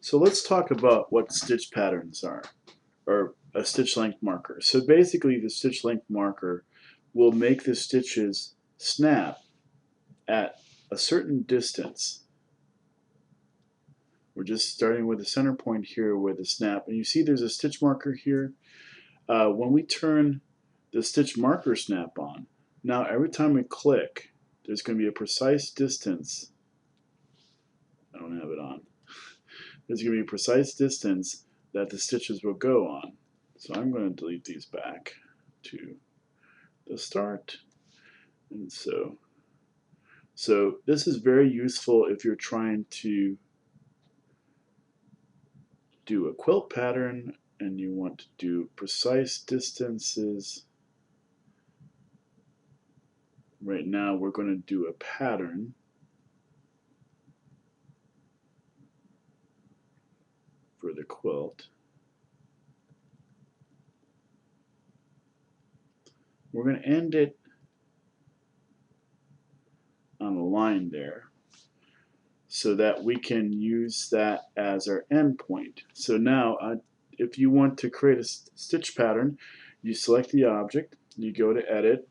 So let's talk about what stitch patterns are, or a stitch length marker. So basically the stitch length marker will make the stitches snap at a certain distance. We're just starting with the center point here with the snap, and you see there's a stitch marker here. When we turn the stitch marker snap on, now every time we click, there's going to be a precise distance. I don't have it on. There's going to be a precise distance that the stitches will go on. So I'm going to delete these back to the start. And so this is very useful if you're trying to do a quilt pattern and you want to do precise distances. Right now we're going to do a pattern. For the quilt. We're going to end it on a line there so that we can use that as our end point. So now if you want to create a stitch pattern, you select the object, you go to edit,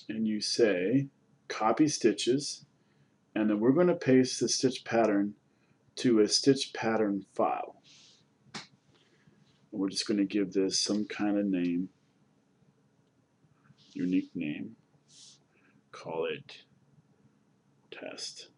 and you say copy stitches, and then we're going to paste the stitch pattern to a stitch pattern file. And we're just going to give this some kind of name, unique name, call it test.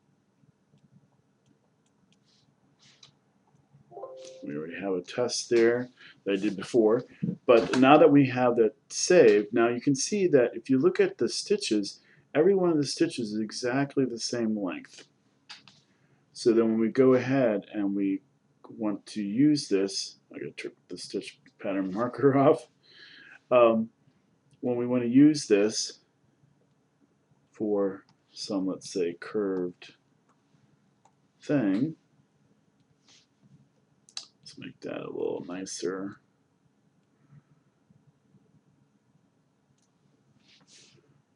We already have a test there that I did before, but now that we have that saved, now you can see that if you look at the stitches, every one of the stitches is exactly the same length. So then when we go ahead and we want to use this, I gotta turn the stitch pattern marker off. When we want to use this for some, let's say, curved thing, let's make that a little nicer.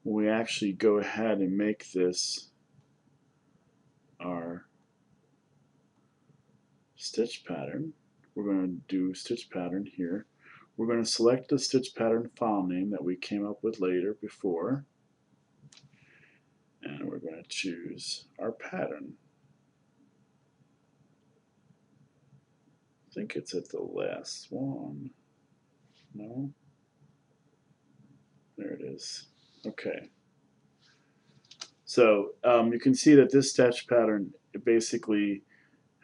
We actually go ahead and make this our stitch pattern. We're going to do stitch pattern here. We're going to select the stitch pattern file name that we came up with later before, and we're going to choose our pattern. I think it's at the last one. No? There it is. Okay. So you can see that this stitch pattern basically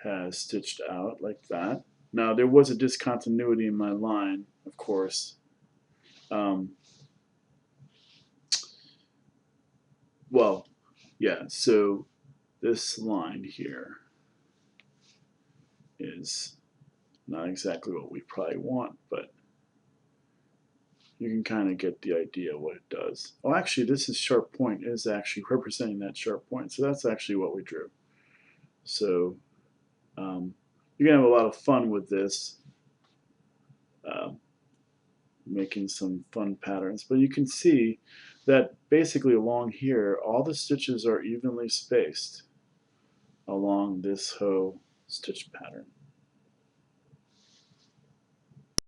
has stitched out like that. Now there was a discontinuity in my line, of course. Well, yeah, so this line here is not exactly what we probably want, but you can kind of get the idea of what it does. Oh, actually, this is sharp point is actually representing that sharp point, so that's actually what we drew. So you're going to have a lot of fun with this, making some fun patterns. But you can see that basically along here, all the stitches are evenly spaced along this whole stitch pattern.